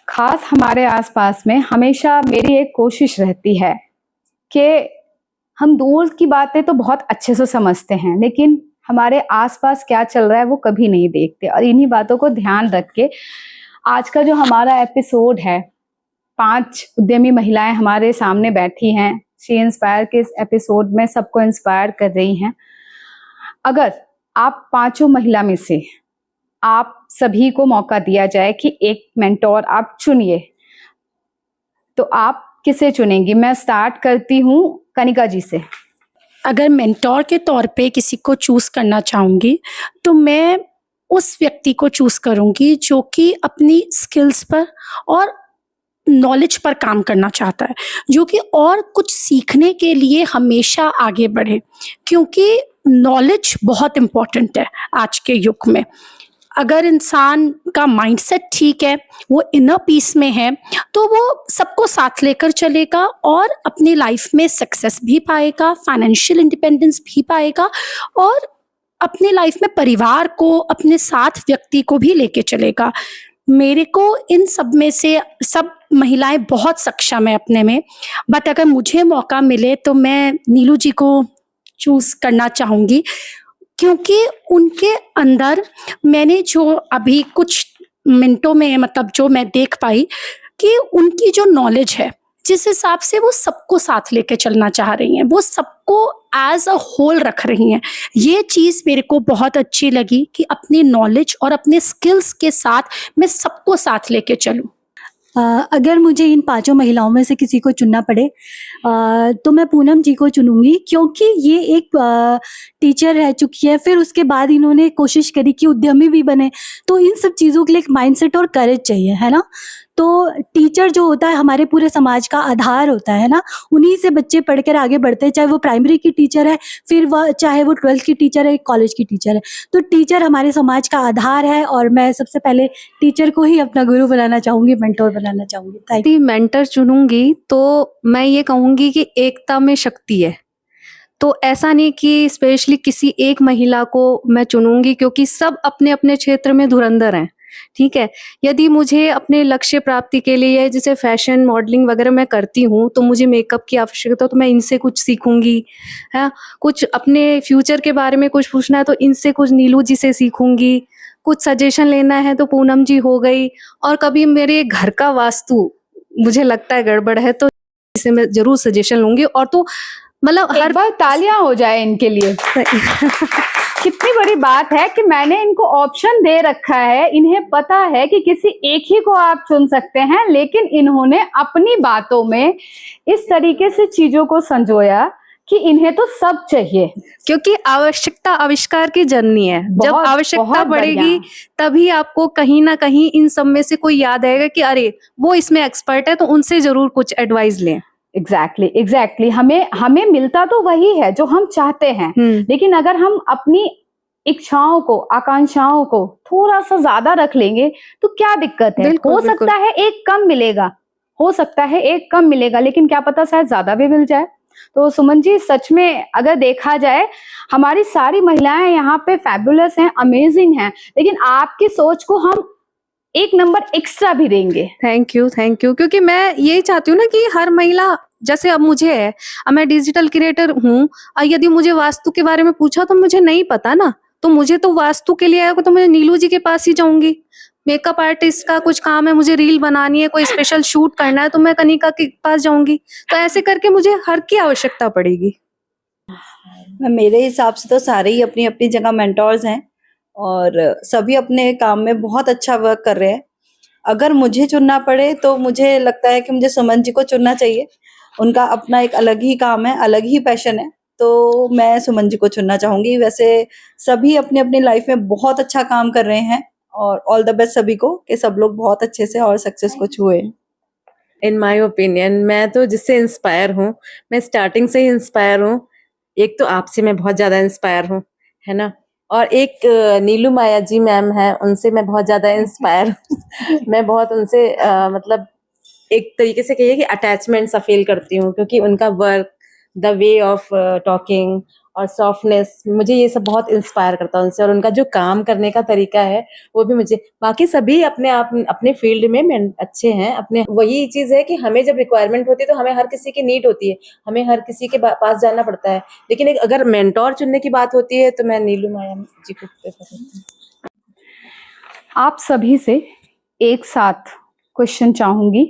खास हमारे आसपास में हमेशा मेरी एक कोशिश रहती है कि हम दूर की बातें तो बहुत अच्छे से समझते हैं, लेकिन हमारे आसपास क्या चल रहा है वो कभी नहीं देखते। और इन्हीं बातों को ध्यान रख के आज का जो हमारा एपिसोड है, 5 उद्यमी महिलाएं हमारे सामने बैठी हैं। शी इंस्पायर के इस एपिसोड में सबको इंस्पायर कर रही हैं। अगर आप पांचों महिला में से आप सभी को मौका दिया जाए कि एक मेंटोर आप चुनिए, तो आप किसे चुनेंगी? मैं स्टार्ट करती हूँ कनिका जी से। अगर मेंटोर के तौर पे किसी को चूज करना चाहूंगी तो मैं उस व्यक्ति को चूज करूंगी जो कि अपनी स्किल्स पर और नॉलेज पर काम करना चाहता है, जो कि और कुछ सीखने के लिए हमेशा आगे बढ़े, क्योंकि नॉलेज बहुत इम्पोर्टेंट है आज के युग में। अगर इंसान का माइंडसेट ठीक है, वो इनर पीस में है, तो वो सबको साथ लेकर चलेगा और अपनी लाइफ में सक्सेस भी पाएगा, फाइनेंशियल इंडिपेंडेंस भी पाएगा और अपनी लाइफ में परिवार को, अपने साथ व्यक्ति को भी लेके चलेगा। मेरे को इन सब में से सब महिलाएं बहुत सक्षम है अपने में, बट अगर मुझे मौका मिले तो मैं नीलू जी को चूज करना चाहूंगी, क्योंकि उनके अंदर मैंने जो अभी कुछ मिनटों में मतलब जो मैं देख पाई कि उनकी जो नॉलेज है, जिस हिसाब से वो सबको साथ लेके चलना चाह रही हैं, वो सबको एज अ होल रख रही हैं, ये चीज़ मेरे को बहुत अच्छी लगी कि अपनी नॉलेज और अपने स्किल्स के साथ मैं सबको साथ लेके चलूँ। अगर मुझे इन पांचों महिलाओं में से किसी को चुनना पड़े तो मैं पूनम जी को चुनूंगी, क्योंकि ये एक टीचर रह चुकी है, फिर उसके बाद इन्होंने कोशिश करी कि उद्यमी भी बने। तो इन सब चीज़ों के लिए एक माइंडसेट और करेज चाहिए, है ना। तो टीचर जो होता है हमारे पूरे समाज का आधार होता है ना, उन्हीं से बच्चे पढ़कर आगे बढ़ते हैं, चाहे वो प्राइमरी की टीचर है, फिर वह चाहे वो 12th की टीचर है, कॉलेज की टीचर है। तो टीचर हमारे समाज का आधार है और मैं सबसे पहले टीचर को ही अपना गुरु बनाना चाहूँगी, मेंटोर बनाना चाहूँगी। थैंक यदि मेंटर चुनूंगी तो मैं ये कहूंगी कि एकता में शक्ति है। तो ऐसा नहीं कि स्पेशली किसी एक महिला को मैं चुनूंगी, क्योंकि सब अपने अपने क्षेत्र में धुरंधर हैं। ठीक है, यदि मुझे अपने लक्ष्य प्राप्ति के लिए, जैसे फैशन मॉडलिंग वगैरह मैं करती हूँ, तो मुझे मेकअप की आवश्यकता हो तो मैं इनसे कुछ सीखूंगी, है। कुछ अपने फ्यूचर के बारे में कुछ पूछना है तो इनसे कुछ नीलू जी से सीखूंगी। कुछ सजेशन लेना है तो पूनम जी हो गई। और कभी मेरे घर का वास्तु मुझे लगता है गड़बड़ है तो इसे मैं जरूर सजेशन लूंगी। और तो मतलब हर बार तालियां हो जाए इनके लिए। कितनी बड़ी बात है कि मैंने इनको ऑप्शन दे रखा है। इन्हें पता है कि किसी एक ही को आप चुन सकते हैं, लेकिन इन्होंने अपनी बातों में इस तरीके से चीजों को संजोया कि इन्हें तो सब चाहिए, क्योंकि आवश्यकता आविष्कार की जननी है। जब आवश्यकता बढ़ेगी तभी आपको कहीं ना कहीं इन सब में से कोई याद आएगा कि अरे वो इसमें एक्सपर्ट है, तो उनसे जरूर कुछ एडवाइस लें। एग्जैक्टली हमें मिलता तो वही है जो हम चाहते हैं, लेकिन अगर हम अपनी इच्छाओं को, आकांक्षाओं को थोड़ा सा ज्यादा रख लेंगे तो क्या दिक्कत है? हो सकता है एक कम मिलेगा, लेकिन क्या पता शायद ज्यादा भी मिल जाए। तो सुमन जी, सच में अगर देखा जाए हमारी सारी महिलाएं यहाँ पे फैबुलस हैं, अमेजिंग हैं, लेकिन आपकी सोच को हम एक नंबर एक्स्ट्रा भी देंगे। थैंक यू, क्योंकि मैं यही चाहती हूँ ना कि हर महिला, जैसे अब मुझे है, अब मैं डिजिटल क्रिएटर हूँ, और यदि मुझे वास्तु के बारे में पूछा तो मुझे नहीं पता ना, तो मुझे तो वास्तु के लिए आएगा तो मुझे नीलू जी के पास ही जाऊंगी। मेकअप आर्टिस्ट का कुछ काम है, मुझे रील बनानी है, कोई स्पेशल शूट करना है, तो मैं कनिका के पास जाऊंगी। तो ऐसे करके मुझे हर की आवश्यकता पड़ेगी। मेरे हिसाब से तो सारे ही अपनी अपनी जगह मेंटोर्स हैं और सभी अपने काम में बहुत अच्छा वर्क कर रहे हैं। अगर मुझे चुनना पड़े तो मुझे लगता है कि मुझे सुमन जी को चुनना चाहिए। उनका अपना एक अलग ही काम है, अलग ही पैशन है, तो मैं सुमन जी को चुनना चाहूंगी। वैसे सभी अपनी अपनी लाइफ में बहुत अच्छा काम कर रहे हैं और ऑल द बेस्ट सभी को, कि सब लोग बहुत अच्छे से और सक्सेस को छुए। इन माय ओपिनियन, मैं तो जिससे इंस्पायर हूँ, मैं स्टार्टिंग से ही इंस्पायर हूँ। एक तो आपसे मैं बहुत ज्यादा इंस्पायर हूँ, है ना, और एक नीलू माया जी मैम है, उनसे मैं बहुत ज्यादा इंस्पायर मैं बहुत उनसे मतलब एक तरीके से कहिए कि अटैचमेंट सा फील करती हूँ, क्योंकि उनका work, the way of talking और सॉफ्टनेस, मुझे ये सब बहुत इंस्पायर करता है उनसे। और उनका जो काम करने का तरीका है वो भी मुझे, बाकी सभी अपने आप अपने फील्ड में अच्छे हैं अपने। वही चीज है कि हमें जब रिक्वायरमेंट होती है तो हमें हर किसी की नीड होती है, हमें हर किसी के पास जाना पड़ता है, लेकिन एक अगर मेंटोर चुनने की बात होती है तो मैं नीलू माया जी को प्रेफर करती हूँ। आप सभी से एक साथ क्वेश्चन चाहूंगी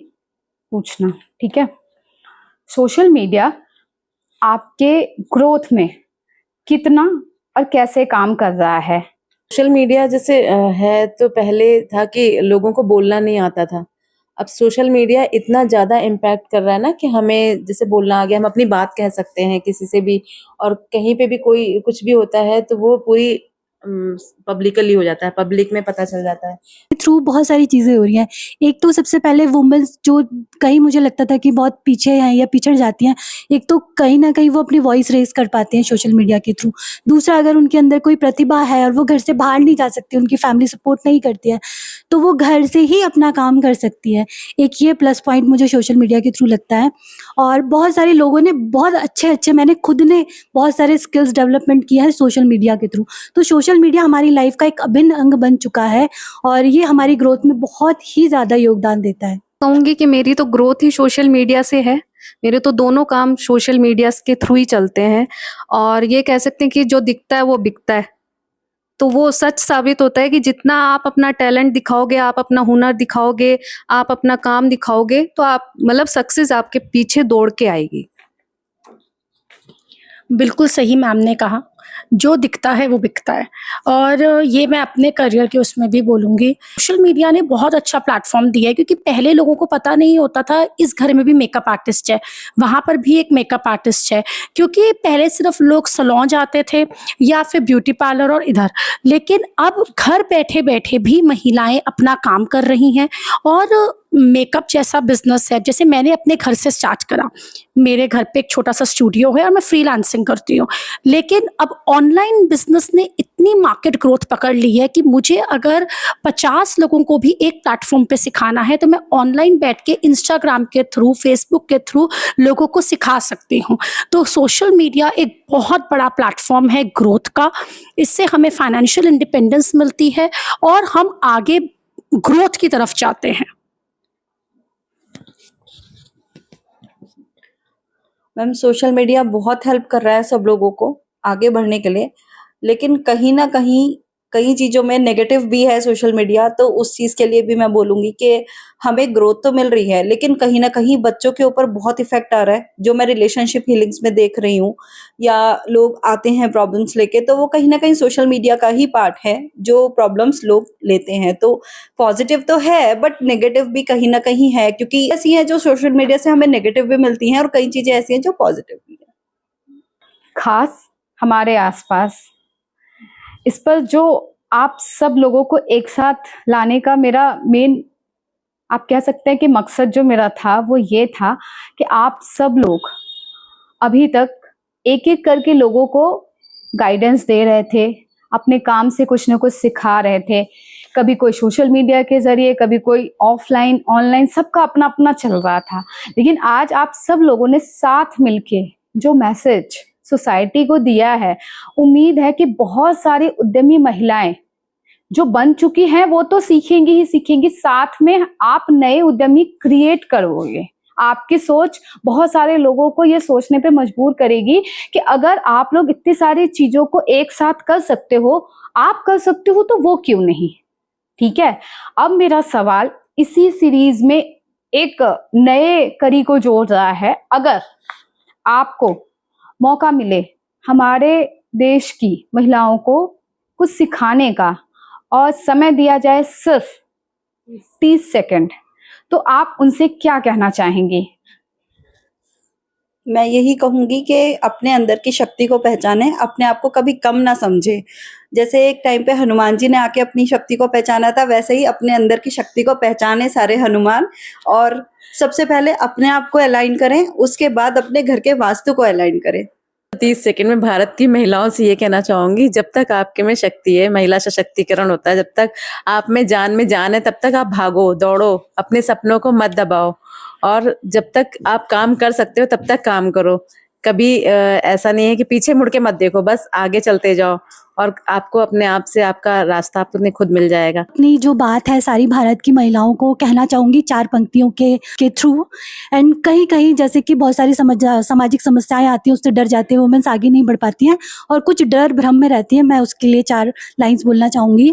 पूछना, ठीक है? सोशल मीडिया आपके ग्रोथ में कितना और कैसे काम कर रहा है? सोशल मीडिया जैसे है तो पहले था कि लोगों को बोलना नहीं आता था। अब सोशल मीडिया इतना ज़्यादा इम्पैक्ट कर रहा है ना कि हमें जैसे बोलना आ गया, हम अपनी बात कह सकते हैं किसी से भी, और कहीं पे भी कोई कुछ भी होता है तो वो पूरी पब्लिकली हो जाता है, पब्लिक में पता चल जाता है। थ्रू बहुत सारी चीज़ें हो रही हैं। एक तो सबसे पहले वुमेन्स जो कहीं मुझे लगता था कि बहुत पीछे हैं या पिछड़ जाती हैं, एक तो कहीं न कहीं वो अपनी वॉइस रेज़ कर पाते हैं सोशल मीडिया के थ्रू। दूसरा, अगर उनके अंदर कोई प्रतिभा है और वो घर से बाहर नहीं जा सकती, उनकी फैमिली सपोर्ट नहीं करती है, तो वो घर से ही अपना काम कर सकती है। एक ये प्लस पॉइंट मुझे सोशल मीडिया के थ्रू लगता है। और बहुत सारे लोगों ने बहुत अच्छे-अच्छे, मैंने खुद ने बहुत सारे स्किल्स डेवलपमेंट किया है सोशल मीडिया के थ्रू। तो सोशल मीडिया हमारी लाइफ़ का एक अभिन्न अंग बन चुका है और ये हमारी ग्रोथ में बहुत ही ज़्यादा योगदान देता है। कहूँगी कि मेरी तो ग्रोथ ही सोशल मीडिया से है। मेरे तो दोनों काम सोशल मीडिया के थ्रू ही चलते हैं, और ये कह सकते हैं कि जो दिखता है वो बिकता है। तो वो सच साबित होता है कि जितना आप अपना टैलेंट दिखाओगे, आप अपना हुनर दिखाओगे, आप अपना काम दिखाओगे, तो आप मतलब सक्सेस आपके पीछे दौड़ के आएगी। बिल्कुल सही मैम ने कहा, जो दिखता है वो बिकता है। और ये मैं अपने करियर के उसमें भी बोलूँगी। सोशल मीडिया ने बहुत अच्छा प्लेटफ़ॉर्म दिया है, क्योंकि पहले लोगों को पता नहीं होता था इस घर में भी मेकअप आर्टिस्ट है, वहाँ पर भी एक मेकअप आर्टिस्ट है, क्योंकि पहले सिर्फ लोग सैलून जाते थे या फिर ब्यूटी पार्लर और इधर। लेकिन अब घर बैठे-बैठे भी महिलाएँ अपना काम कर रही हैं और मेकअप जैसा बिज़नेस है, जैसे मैंने अपने घर से स्टार्ट करा। मेरे घर पे एक छोटा-सा स्टूडियो है और मैं फ्रीलांसिंग करती हूँ। लेकिन अब ऑनलाइन बिज़नेस ने इतनी मार्केट ग्रोथ पकड़ ली है कि मुझे अगर 50 लोगों को भी एक प्लेटफ़ॉर्म पे सिखाना है, तो मैं ऑनलाइन बैठ के इंस्टाग्राम के थ्रू, फेसबुक के थ्रू लोगों को सिखा सकती हूँ। तो सोशल मीडिया एक बहुत बड़ा प्लेटफ़ॉर्म है ग्रोथ का। इससे हमें फाइनेंशियल इंडिपेंडेंस मिलती है और हम आगे ग्रोथ की तरफ जाते हैं। मैम, सोशल मीडिया बहुत हेल्प कर रहा है सब लोगों को आगे बढ़ने के लिए, लेकिन कहीं न कहीं कई चीज़ों में नेगेटिव भी है सोशल मीडिया। तो उस चीज़ के लिए भी मैं बोलूँगी कि हमें ग्रोथ तो मिल रही है, लेकिन कहीं न कहीं बच्चों के ऊपर बहुत इफ़ेक्ट आ रहा है, जो मैं रिलेशनशिप हीलिंग्स में देख रही हूँ, या लोग आते हैं प्रॉब्लम्स लेके, तो वो कहीं न कहीं सोशल मीडिया का ही पार्ट है, जो प्रॉब्लम्स लोग लेते हैं। तो पॉज़िटिव तो है, बट नेगेटिव भी कहीं न कहीं है, क्योंकि ऐसी हैं जो सोशल मीडिया से हमें नेगेटिव भी मिलती हैं और कई चीज़ें ऐसी हैं जो पॉज़िटिव भी हैं। खास हमारे आसपास इस पर जो आप सब लोगों को एक साथ लाने का मेरा मेन, आप कह सकते हैं कि मकसद जो मेरा था वो ये था कि आप सब लोग अभी तक एक एक करके लोगों को गाइडेंस दे रहे थे, अपने काम से कुछ ना कुछ सिखा रहे थे। कभी कोई सोशल मीडिया के जरिए, कभी कोई ऑफलाइन, ऑनलाइन, सबका अपना अपना चल रहा था। लेकिन आज आप सब लोगों ने साथ मिलके जो मैसेज सोसाइटी को दिया है, उम्मीद है कि बहुत सारी उद्यमी महिलाएं जो बन चुकी हैं वो तो सीखेंगी ही सीखेंगी, साथ में आप नए उद्यमी क्रिएट करोगे। आपकी सोच बहुत सारे लोगों को ये सोचने पे मजबूर करेगी कि अगर आप लोग इतनी सारी चीजों को एक साथ कर सकते हो, आप कर सकते हो, तो वो क्यों नहीं? ठीक है, अब मेरा सवाल इसी सीरीज में एक नए कड़ी को जोड़ रहा है। अगर आपको मौका मिले हमारे देश की महिलाओं को कुछ सिखाने का और समय दिया जाए सिर्फ 30 सेकंड, तो आप उनसे क्या कहना चाहेंगी? मैं यही कहूँगी कि अपने अंदर की शक्ति को पहचानें, अपने आप को कभी कम ना समझें। जैसे एक टाइम पे हनुमान जी ने आके अपनी शक्ति को पहचाना था, वैसे ही अपने अंदर की शक्ति को पहचाने सारे हनुमान, और सबसे पहले अपने आप को अलाइन करें, उसके बाद अपने घर के वास्तु को अलाइन करें। 30 सेकंड में भारत की महिलाओं से ये कहना चाहूंगी, जब तक आपके में शक्ति है, महिला सशक्तिकरण होता है, जब तक आप में जान है, तब तक आप भागो, दौड़ो, अपने सपनों को मत दबाओ, और जब तक आप काम कर सकते हो तब तक काम करो। कभी ऐसा नहीं है कि पीछे मुड़ के मत देखो, बस आगे चलते जाओ और आपको अपने आप से आपका रास्ता आपको खुद मिल जाएगा। अपनी जो बात है सारी भारत की महिलाओं को कहना चाहूँगी 4 पंक्तियों के थ्रू। एंड कहीं-कहीं जैसे कि बहुत सारी सामाजिक समस्याएँ आती हैं, उससे डर जाते हैं, वुमेन्स आगे नहीं बढ़ पाती हैं और कुछ डर भ्रम में रहती हैं। मैं उसके लिए 4 लाइन्स बोलना चाहूँगी।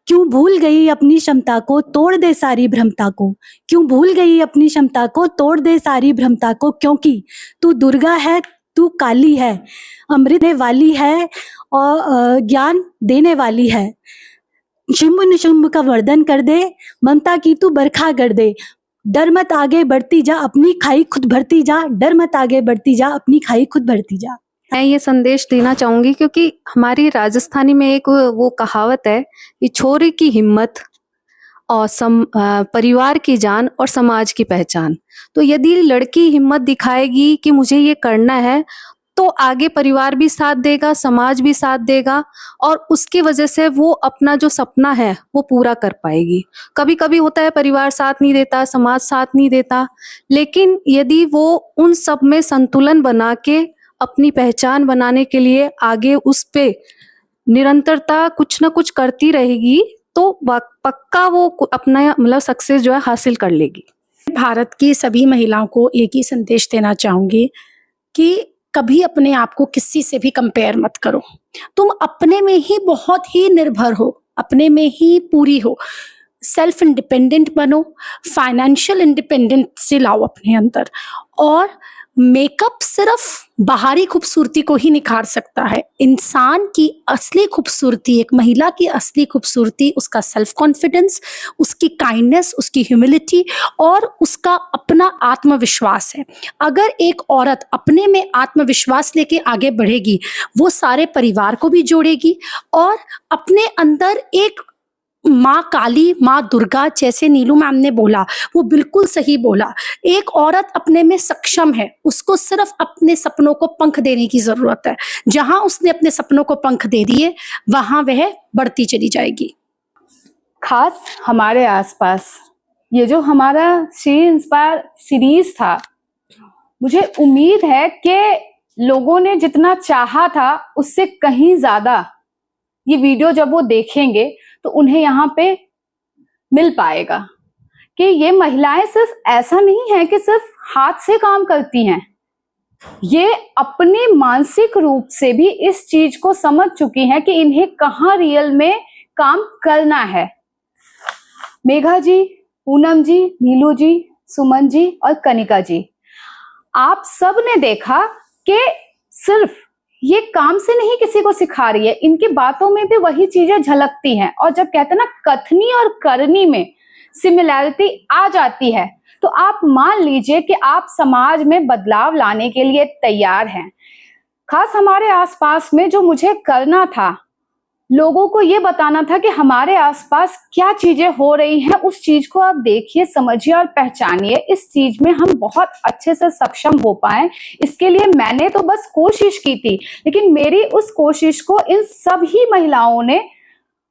क्यों भूल गई अपनी क्षमता को, तोड़ दे सारी भ्रमता को। क्यों भूल गई अपनी क्षमता को, तोड़ दे सारी भ्रमता को। क्योंकि तू दुर्गा है, तू काली है, अमृत देने वाली है और ज्ञान देने वाली है। शुंभ निशुंभ का वर्धन कर दे, ममता की तू बरखा कर दे। डर मत आगे बढ़ती जा, अपनी खाई खुद भरती जा। डर मत आगे बढ़ती जा, अपनी खाई खुद भरती जा। मैं ये संदेश देना चाहूंगी क्योंकि हमारी राजस्थानी में एक वो कहावत है कि छोरे की हिम्मत और परिवार की जान और समाज की पहचान। तो यदि लड़की हिम्मत दिखाएगी कि मुझे ये करना है तो आगे परिवार भी साथ देगा, समाज भी साथ देगा और उसकी वजह से वो अपना जो सपना है वो पूरा कर पाएगी। कभी कभी होता है परिवार साथ नहीं देता, समाज साथ नहीं देता, लेकिन यदि वो उन सब में संतुलन बना के अपनी पहचान बनाने के लिए आगे उस पे निरंतरता कुछ ना कुछ करती रहेगी तो पक्का वो अपना मतलब सक्सेस जो है हासिल कर लेगी। भारत की सभी महिलाओं को एक ही संदेश देना चाहूंगी कि कभी अपने आप को किसी से भी कंपेयर मत करो। तुम अपने में ही बहुत ही निर्भर हो, अपने में ही पूरी हो। सेल्फ इंडिपेंडेंट बनो, फाइनेंशियल इंडिपेंडेंसी लाओ अपने अंदर। और मेकअप सिर्फ बाहरी खूबसूरती को ही निखार सकता है। इंसान की असली खूबसूरती, एक महिला की असली खूबसूरती उसका सेल्फ कॉन्फिडेंस, उसकी काइंडनेस, उसकी ह्यूमिलिटी और उसका अपना आत्मविश्वास है। अगर एक औरत अपने में आत्मविश्वास लेके आगे बढ़ेगी, वो सारे परिवार को भी जोड़ेगी और अपने अंदर एक माँ काली, माँ दुर्गा, जैसे नीलू मैम ने बोला वो बिल्कुल सही बोला। एक औरत अपने में सक्षम है, उसको सिर्फ अपने सपनों को पंख देने की जरूरत है। जहां उसने अपने सपनों को पंख दे दिए वहां वह बढ़ती चली जाएगी। खास हमारे आसपास ये जो हमारा शी इंस्पायर सीरीज था, मुझे उम्मीद है कि लोगों ने जितना चाहा था उससे कहीं ज्यादा ये वीडियो जब वो देखेंगे तो उन्हें यहाँ पे मिल पाएगा कि ये महिलाएं सिर्फ ऐसा नहीं है कि सिर्फ हाथ से काम करती हैं, ये अपने मानसिक रूप से भी इस चीज को समझ चुकी हैं कि इन्हें कहाँ रियल में काम करना है। मेघा जी, पूनम जी, नीलू जी, सुमन जी और कनिका जी, आप सब ने देखा कि सिर्फ ये काम से नहीं किसी को सिखा रही है, इनकी बातों में भी वही चीजें झलकती हैं। और जब कहते हैं ना कथनी और करनी में सिमिलैरिटी आ जाती है तो आप मान लीजिए कि आप समाज में बदलाव लाने के लिए तैयार हैं। खास हमारे आसपास में जो मुझे करना था, लोगों को ये बताना था कि हमारे आसपास क्या चीजें हो रही हैं, उस चीज को आप देखिए, समझिए और पहचानिए। इस चीज में हम बहुत अच्छे से सक्षम हो पाए, इसके लिए मैंने तो बस कोशिश की थी, लेकिन मेरी उस कोशिश को इन सभी महिलाओं ने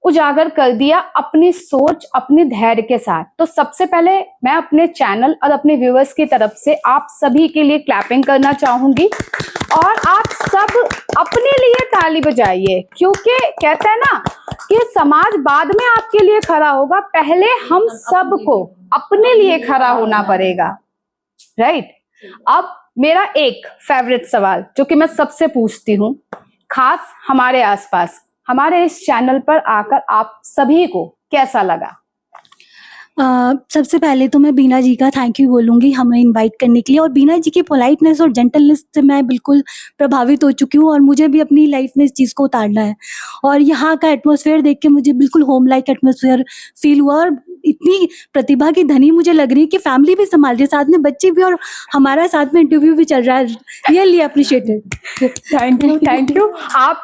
उजागर कर दिया अपनी सोच, अपने धैर्य के साथ। तो सबसे पहले मैं अपने चैनल और अपने व्यूअर्स की तरफ से आप सभी के लिए क्लैपिंग करना चाहूंगी और आप सब अपने लिए ताली बजाइए, क्योंकि कहते हैं ना कि समाज बाद में आपके लिए खड़ा होगा, पहले हम सबको अपने लिए खड़ा होना पड़ेगा, राइट। अब मेरा एक फेवरेट सवाल जो कि मैं सबसे पूछती हूँ, खास हमारे आसपास, हमारे इस चैनल पर आकर आप सभी को कैसा लगा? सबसे पहले तो मैं बीना जी का थैंक यू बोलूँगी हमें इनवाइट करने के लिए। और बीना जी की पोलाइटनेस और जेंटलनेस से मैं बिल्कुल प्रभावित हो चुकी हूँ और मुझे भी अपनी लाइफ में इस चीज़ को उतारना है। और यहाँ का एटमॉस्फेयर देख के मुझे बिल्कुल होम लाइक एटमॉस्फेयर फील हुआ और इतनी प्रतिभा की धनी मुझे लग रही है कि फैमिली भी संभाल रही है, साथ में बच्चे भी और हमारा साथ में इंटरव्यू भी चल रहा है। Really appreciated. Thank you. आप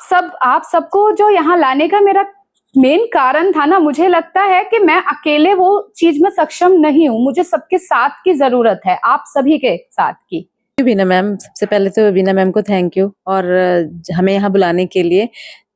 सबको जो यहाँ लाने का मेरा मेन कारण था ना, मुझे लगता है कि मैं अकेले वो चीज में सक्षम नहीं हूँ, मुझे सबके साथ की जरूरत है, आप सभी के साथ की। बीना मैम, सबसे पहले तो बीना मैम को थैंक यू और हमें यहाँ बुलाने के लिए।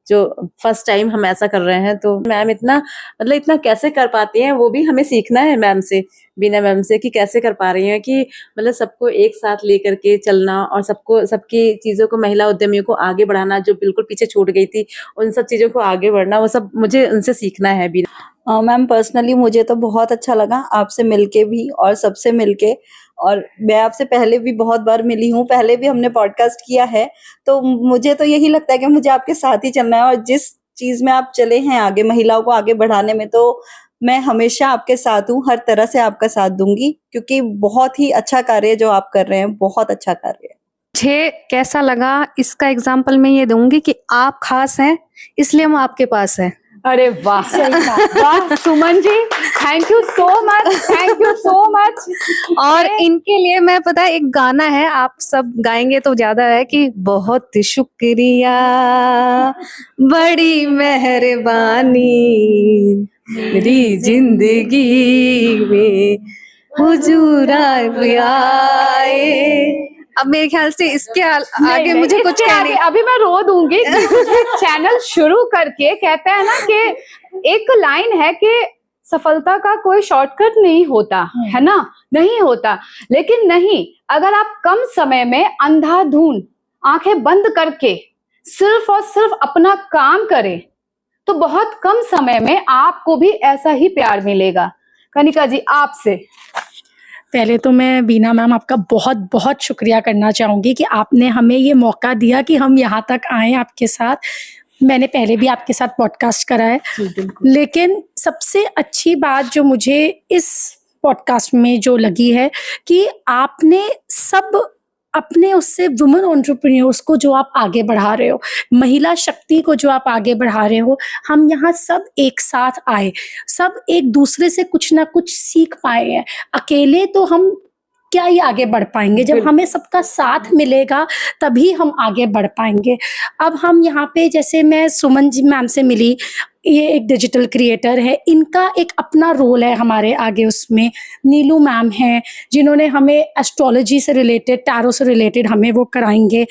जो फर्स्ट टाइम हम ऐसा कर रहे हैं, तो मैम इतना मतलब इतना कैसे कर पाती हैं, वो भी हमें सीखना है मैम से, बीना मैम से, कि कैसे कर पा रही हैं कि मतलब सबको एक साथ लेकर के चलना और सबको सबकी चीज़ों को, महिला उद्यमियों को आगे बढ़ाना, जो बिल्कुल पीछे छूट गई थी उन सब चीज़ों को आगे बढ़ना, वो सब मुझे उनसे सीखना है बीना। मैम पर्सनली मुझे तो बहुत अच्छा लगा आपसे मिलके भी और सबसे मिलके, और मैं आपसे पहले भी बहुत बार मिली हूँ, पहले भी हमने पॉडकास्ट किया है, तो मुझे तो यही लगता है कि मुझे आपके साथ ही चलना है, और जिस चीज में आप चले हैं आगे महिलाओं को आगे बढ़ाने में, तो मैं हमेशा आपके साथ हूँ, हर तरह से आपका साथ दूंगी, क्योंकि बहुत ही अच्छा कार्य जो आप कर रहे हैं, बहुत अच्छा कार्य है। मुझे कैसा लगा इसका एग्जाम्पल मैं ये दूंगी कि आप खास हैं, इसलिए हम आपके पास हैं। अरे वाह, वाह Suman ji, thank you so much, thank you so much. और इनके लिए मैं, पता है, एक गाना है, आप सब गाएंगे तो ज्यादा है, कि बहुत शुक्रिया, बड़ी मेहरबानी, मेरी जिंदगी में हुजूर आए। अब मेरे ख्याल से इसके आगे नहीं, मुझे कुछ इसके कहने, आगे अभी मैं रो दूंगी कि चैनल शुरू करके कहते हैं ना कि एक लाइन है कि सफलता का कोई शॉर्टकट नहीं होता है ना, नहीं होता, लेकिन नहीं, अगर आप कम समय में अंधाधुंध आंखें बंद करके सिर्फ और सिर्फ अपना काम करें तो बहुत कम समय में आपको भी ऐसा ही प्यार मिलेगा। कनिका जी, आपसे पहले तो मैं बीना मैम आपका बहुत बहुत शुक्रिया करना चाहूँगी कि आपने हमें ये मौका दिया कि हम यहाँ तक आएँ आपके साथ। मैंने पहले भी आपके साथ पॉडकास्ट करा है, लेकिन सबसे अच्छी बात जो मुझे इस पॉडकास्ट में जो लगी है कि आपने सब अपने उससे वुमेन एंटरप्रेन्योर्स को जो आप आगे बढ़ा रहे हो, महिला शक्ति को जो आप आगे बढ़ा रहे हो, हम यहाँ सब एक साथ आए, सब एक दूसरे से कुछ ना कुछ सीख पाए हैं। अकेले तो हम क्या ही आगे बढ़ पाएंगे, जब हमें सबका साथ मिलेगा तभी हम आगे बढ़ पाएंगे। अब हम यहाँ पे, जैसे मैं सुमन जी मैम से मिली, ये एक डिजिटल क्रिएटर है, इनका एक अपना रोल है हमारे आगे उसमें। नीलू मैम हैं जिन्होंने हमें एस्ट्रोलॉजी से रिलेटेड, टैरो से रिलेटेड हमें वो कराएंगे।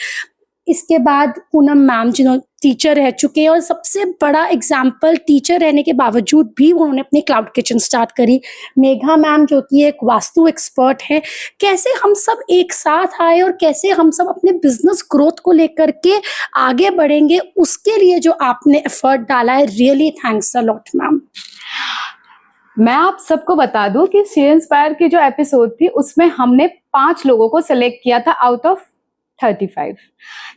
इसके बाद पूनम मैम जिन्होंने टीचर रह चुके हैं, और सबसे बड़ा एग्जाम्पल, टीचर रहने के बावजूद भी उन्होंने अपनी क्लाउड किचन स्टार्ट करी। मेघा मैम जो कि एक वास्तु एक्सपर्ट है। कैसे हम सब एक साथ आए और कैसे हम सब अपने बिजनेस ग्रोथ को लेकर के आगे बढ़ेंगे, उसके लिए जो आपने एफर्ट डाला है, really thanks a lot ma'am. मैं आप सबको बता दूं कि सी इंस्पायर की जो एपिसोड थी उसमें हमने 5 लोगों को सिलेक्ट किया था आउट ऑफ 35।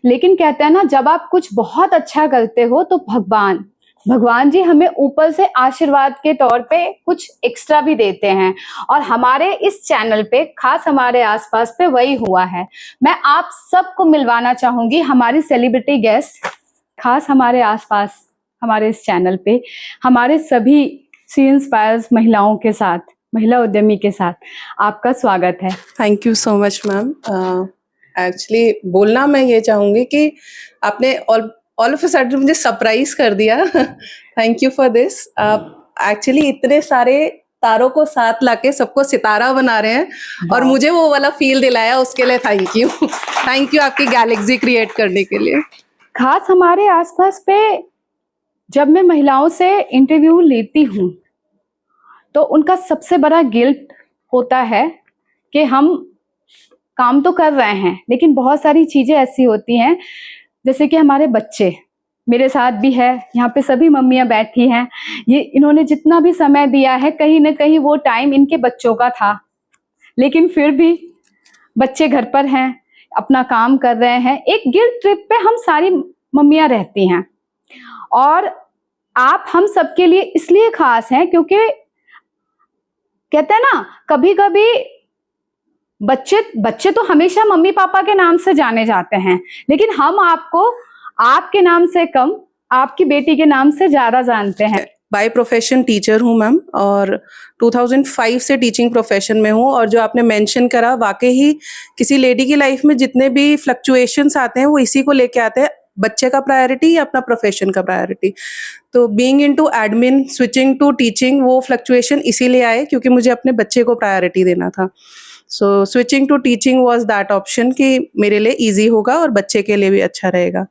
लेकिन कहते हैं ना, जब आप कुछ बहुत अच्छा करते हो तो भगवान जी हमें ऊपर से आशीर्वाद के तौर पे कुछ एक्स्ट्रा भी देते हैं, और हमारे इस चैनल पे, खास हमारे आसपास पे वही हुआ है। मैं आप सबको मिलवाना चाहूंगी हमारी सेलिब्रिटी गेस्ट, खास हमारे आसपास, हमारे इस चैनल पे हमारे सभी सी इंस्पायर्स महिलाओं के साथ, महिला उद्यमी के साथ आपका स्वागत है। Thank you so much ma'am. Actually बोलना मैं ये चाहूँगी कि आपने ऑल ऑफ अ सडन मुझे सरप्राइज कर दिया। Thank you for this. आप एक्चुअली इतने सारे तारों को साथ लाके सबको सितारा बना रहे हैं और मुझे वो वाला फील दिलाया, उसके लिए थैंक यू। थैंक यू आपकी गैलेक्सी क्रिएट करने के लिए। खास हमारे आसपास पे जब मैं महिलाओं से इंटरव्यू लेती हूँ तो उनका सबसे बड़ा गिल्ट होता है कि हम काम तो कर रहे हैं लेकिन बहुत सारी चीजें ऐसी होती हैं, जैसे कि हमारे बच्चे, मेरे साथ भी है, यहाँ पे सभी मम्मियाँ बैठी हैं, ये इन्होंने जितना भी समय दिया है कहीं ना कहीं वो टाइम इनके बच्चों का था, लेकिन फिर भी बच्चे घर पर हैं, अपना काम कर रहे हैं। एक गिल्ट ट्रिप पे हम सारी मम्मियाँ रहती हैं, और आप हम सबके लिए इसलिए खास हैं क्योंकि कहते हैं ना, कभी कभी बच्चे तो हमेशा मम्मी पापा के नाम से जाने जाते हैं, लेकिन हम आपको आपके नाम से कम, आपकी बेटी के नाम से ज्यादा जानते हैं। बाय प्रोफेशन टीचर हूँ मैम, और 2005 से टीचिंग प्रोफेशन में हूँ। और जो आपने मेंशन करा, वाकई ही किसी लेडी की लाइफ में जितने भी फ्लक्चुएशंस आते हैं वो इसी को लेके आते हैं, बच्चे का प्रायोरिटी या अपना प्रोफेशन का प्रायोरिटी। तो being into admin, switching to teaching, वो फ्लक्चुएशन इसीलिए आए क्योंकि मुझे अपने बच्चे को प्रायोरिटी देना था। So switching to teaching was that option कि मेरे लिए इजी होगा और बच्चे के लिए भी अच्छा रहेगा।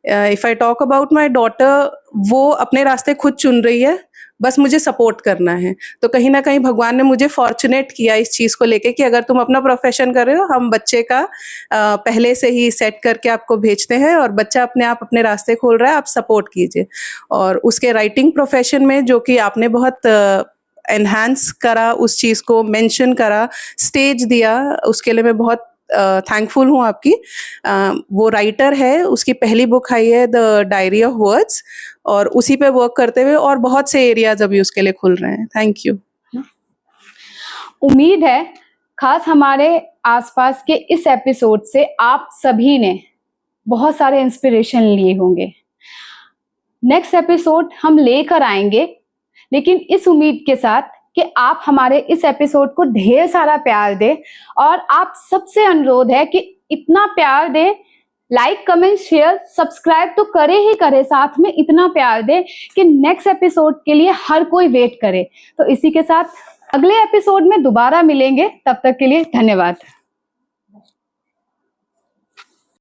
If I talk about my daughter, वो अपने रास्ते खुद चुन रही है, बस मुझे सपोर्ट करना है। तो कहीं ना कहीं भगवान ने मुझे फॉर्चुनेट किया इस चीज़ को लेके कि अगर तुम अपना प्रोफेशन कर रहे हो, हम बच्चे का पहले से ही सेट करके आपको भेजते हैं और बच्चा अपने आप अपने रास्ते खोल रहा है, आप सपोर्ट कीजिए। और उसके राइटिंग प्रोफेशन में जो कि आपने बहुत एनहांस करा, उस चीज़ को मेंशन करा, स्टेज दिया, उसके लिए मैं बहुत थैंकफुल हूँ आपकी। वो राइटर है, उसकी पहली बुक आई है द डायरी ऑफ वर्ड्स, और उसी पे वर्क करते हुए और बहुत से एरियाज अभी उसके लिए खुल रहे हैं। Thank you. उम्मीद है खास हमारे आसपास के इस एपिसोड से आप सभी ने बहुत सारे इंस्पिरेशन लिए होंगे। नेक्स्ट एपिसोड हम लेकर आएंगे, लेकिन इस उम्मीद के साथ कि आप हमारे इस एपिसोड को ढेर सारा प्यार दें, और आप सबसे अनुरोध है कि इतना प्यार दें, लाइक कमेंट शेयर सब्सक्राइब तो करे ही करे, साथ में इतना प्यार दें कि नेक्स्ट एपिसोड के लिए हर कोई वेट करे। तो इसी के साथ अगले एपिसोड में दोबारा मिलेंगे, तब तक के लिए धन्यवाद।